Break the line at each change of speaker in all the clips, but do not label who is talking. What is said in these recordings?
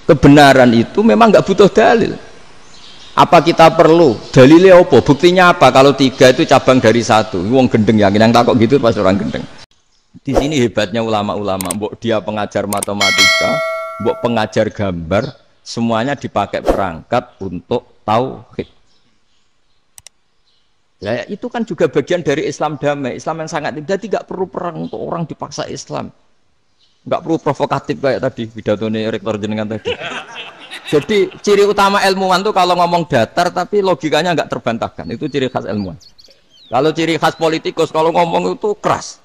Kebenaran itu memang nggak butuh dalil. Apa kita perlu dalilnya apa? Buktinya apa? Kalau 3 itu cabang dari 1. Wong gendeng yakin yang takut gitu pas orang gendeng. Di sini hebatnya ulama-ulama. Mbok dia pengajar matematika, mbok pengajar gambar, semuanya dipakai perangkat untuk tauhid. Ya itu kan juga bagian dari Islam damai, Islam yang sangat jadi tidak perlu perang untuk orang dipaksa Islam. Nggak perlu provokatif kayak tadi pidatonya rektor jenengan tadi. Jadi ciri utama ilmuwan tuh kalau ngomong datar tapi logikanya nggak terbantahkan, itu ciri khas ilmuwan. Kalau ciri khas politikus kalau ngomong itu keras,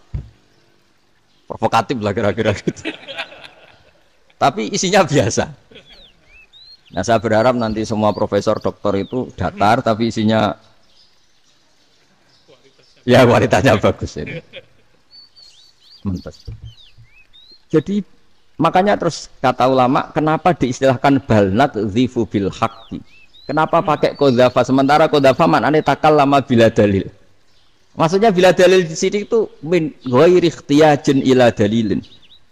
provokatif lah kira-kira gitu. Tapi isinya biasa. Nah saya berharap nanti semua profesor doktor itu datar tapi isinya ya kualitasnya bagus ini. Mantap. Jadi makanya terus kata ulama kenapa diistilahkan balnat dzifu bil haqqi. Kenapa pakai qadzafa sementara qadzafa maknanya takallama bila dalil. Maksudnya bila dalil di sini itu min ghairi ikhtiyajin ila dalilin.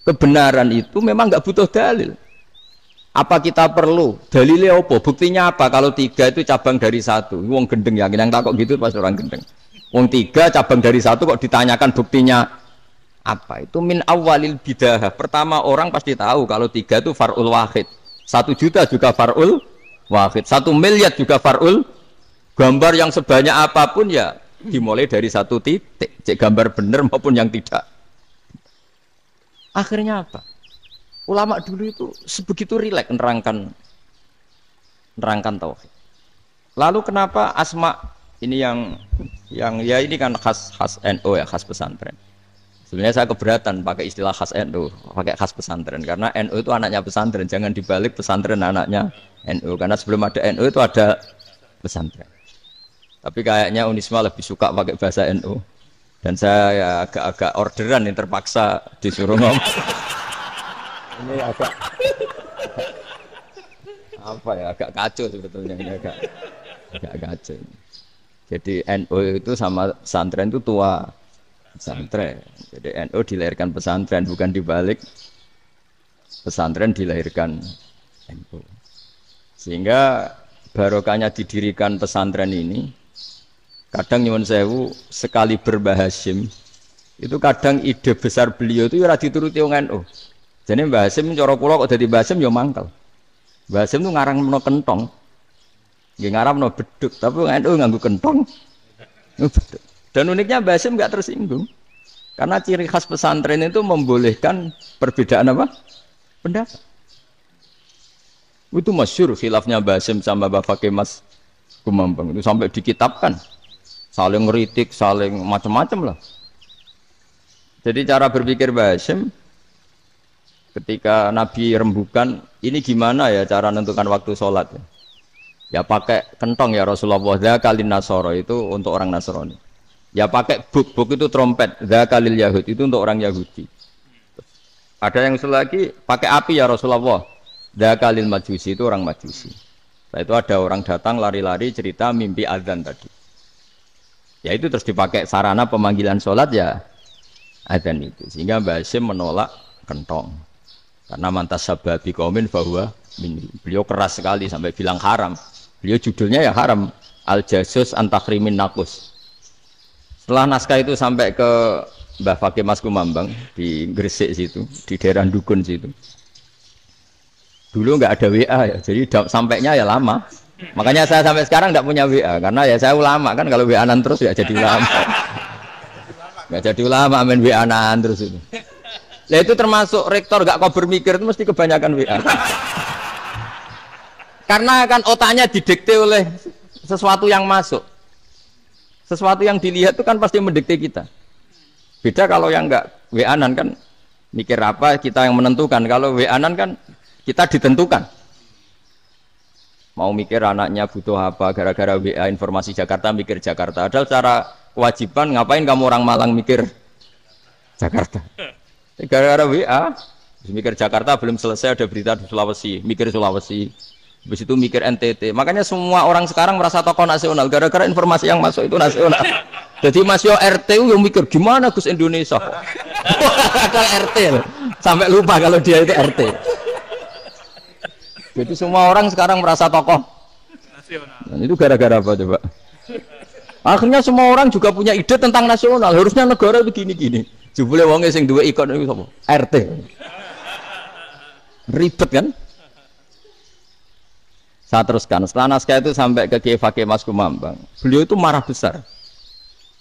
Kebenaran itu memang nggak butuh dalil. Apa kita perlu dalilnya apa? Buktinya apa? Kalau 3 itu cabang dari 1. Wong gendeng yakin yang takut gitu pas orang gendeng. Wong 3 cabang dari 1 kok ditanyakan buktinya apa? Itu min awalil bidah. Pertama orang pasti tahu kalau 3 itu far'ul wahid. 1 juta juga far'ul wahid. 1 miliar juga far'ul. Gambar yang sebanyak apapun ya dimulai dari 1 titik. Cek gambar bener maupun yang tidak. Akhirnya apa? Ulama dulu itu sebegitu rileks nerangkan tauhid. Lalu kenapa asma ini yang ya ini kan khas NU ya, khas pesantren. Sebenarnya saya keberatan pakai istilah khas NU, pakai khas pesantren karena NU itu anaknya pesantren, jangan dibalik pesantren anaknya NU karena sebelum ada NU itu ada pesantren. Tapi kayaknya Unisma lebih suka pakai bahasa NU dan saya ya agak orderan yang terpaksa disuruh ngomong. Ini agak apa ya, agak kacau sebetulnya ini agak kacau. Jadi NU itu sama pesantren itu tua pesantren. Jadi NU dilahirkan pesantren bukan dibalik pesantren dilahirkan NU. Sehingga barokahnya didirikan pesantren ini kadang nyuwun sewu sekali Mbah Hasyim itu kadang ide besar beliau itu ora dituruti wong NU. Jadi Mbah Hasyim cara kula kok dadi Mbah Hasyim ya mangkel. Mbah Hasyim itu ngarangno kentong. Nggih ngaramno beduk, tapi NU nganggo kentong. Dan uniknya Mbah Hasyim enggak tersinggung. Karena ciri khas pesantren itu membolehkan perbedaan apa? Pendapat. Itu masyhur khilafnya Mbah Hasyim sama Mbah Fakih Mas Kumambang itu sampai dikitabkan. Saling ngeritik, saling macam-macam lah. Jadi cara berpikir Mbah Hasyim ketika Nabi rembukan, ini gimana ya cara menentukan waktu sholat ya? Ya pakai kentong ya Rasulullah, dzakalin nasara itu untuk orang Nasrani. Ya pakai buk itu trompet, dzakalil Yahud itu untuk orang Yahudi. Ada yang usul lagi, pakai api ya Rasulullah, dzakalil Majusi itu orang Majusi. Setelah itu ada orang datang lari-lari cerita mimpi azan tadi. Ya itu terus dipakai sarana pemanggilan sholat ya azan itu. Sehingga Mbah Hasyim menolak kentong. Karena mantas sababi qaumin bahwa beliau keras sekali sampai bilang haram. Beliau judulnya ya haram, al-jasus antakhrimin nakus. Setelah naskah itu sampai ke Mbah Fakih Mas Kumambang di Gresik situ, di daerah Dukun situ. Dulu nggak ada WA ya, jadi sampainya ya lama. Makanya saya sampai sekarang nggak punya WA karena ya saya ulama kan, kalau WA-an terus ya jadi ulama. Nggak jadi ulama main WA-an terus itu. Nah itu termasuk rektor gak kau bermikir itu mesti kebanyakan WA. Karena kan otaknya didikte oleh sesuatu yang masuk. Sesuatu yang dilihat itu kan pasti mendikte kita. Beda kalau yang enggak WA-an kan mikir apa kita yang menentukan. Kalau WA-an kan kita ditentukan. Mau mikir anaknya butuh apa gara-gara WA informasi Jakarta mikir Jakarta. Padahal secara kewajiban ngapain kamu orang Malang mikir Jakarta? Gara-gara WA, mikir Jakarta belum selesai ada berita di Sulawesi, mikir Sulawesi, habis itu mikir NTT. Makanya semua orang sekarang merasa tokoh nasional gara-gara informasi yang masuk itu nasional. Jadi Mas Yo RT yang mikir gimana Gus Indonesia kok? Ada RT loh. Sampai lupa kalau dia itu RT. Jadi semua orang sekarang merasa tokoh nasional. Dan itu gara-gara apa coba? Akhirnya semua orang juga punya ide tentang nasional. Harusnya negara itu gini-gini. Jebule wonge sing duwe ikon itu sapa? RT. Ribet kan? Saya teruskan. Setelah naskah itu sampai ke Kiai Fakih Mas Kumambang. Beliau itu marah besar.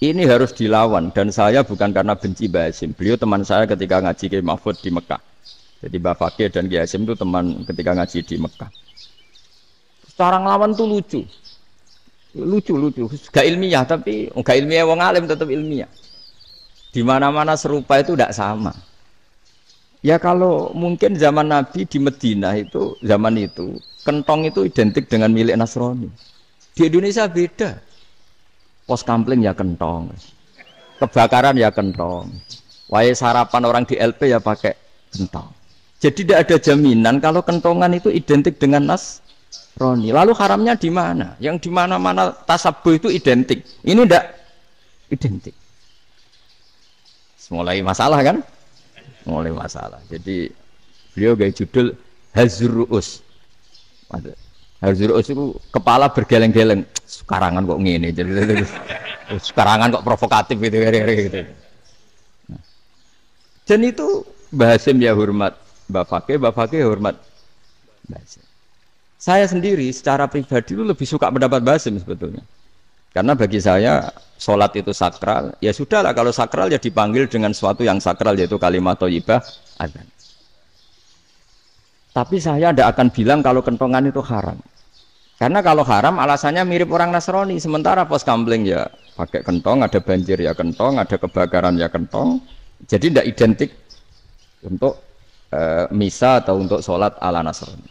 Ini harus dilawan dan saya bukan karena benci Mbah Hasyim. Beliau teman saya ketika ngaji Kiai Mahfud di Mekah. Jadi Mbah Fakih dan Kiai Hasyim itu teman ketika ngaji di Mekah. Cara ngelawan tuh lucu. Lucu. Gak ilmiah tapi gak ilmiah wong alim tetap ilmiah. Di mana-mana serupa itu tidak sama. Ya kalau mungkin zaman Nabi di Madinah itu zaman itu kentong itu identik dengan milik Nasrani. Di Indonesia beda. Pos kampling ya kentong, kebakaran ya kentong, wae sarapan orang di LP ya pakai kentong. Jadi tidak ada jaminan kalau kentongan itu identik dengan Nasrani. Lalu haramnya di mana? Yang di mana-mana tasabuh itu identik. Ini tidak identik. Mulai masalah kan? Mulai masalah. Jadi beliau gaya judul Hazruus. Hazruus itu kepala bergeleng-geleng. Sekarangan kok ngene. Jadi sekarangan kok provokatif gitu. Dan itu Mbah Hasyim ya hormat Mbah Fakih hormat Mbah Hasyim. Saya sendiri secara pribadi itu lebih suka pendapat Mbah Hasyim sebetulnya. Karena bagi saya sholat itu sakral, ya sudahlah kalau sakral ya dipanggil dengan sesuatu yang sakral yaitu kalimat thayyibah adzan. Tapi saya tidak akan bilang kalau kentongan itu haram. Karena kalau haram alasannya mirip orang Nasrani, sementara pos kampling ya pakai kentong, ada banjir ya kentong, ada kebakaran ya kentong. Jadi tidak identik untuk misa atau untuk sholat ala Nasrani.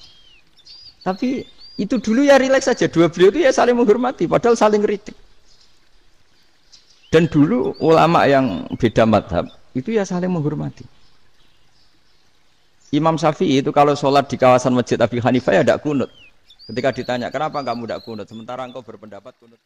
Tapi itu dulu ya rileks saja, dua beliau itu ya saling menghormati, padahal saling kritik. Dan dulu ulama yang beda madhab itu ya saling menghormati. Imam Syafi'i itu kalau sholat di kawasan Masjid Abi Hanifah ya tidak kunut. Ketika ditanya kenapa kamu tidak kunut, sementara engkau berpendapat kunut.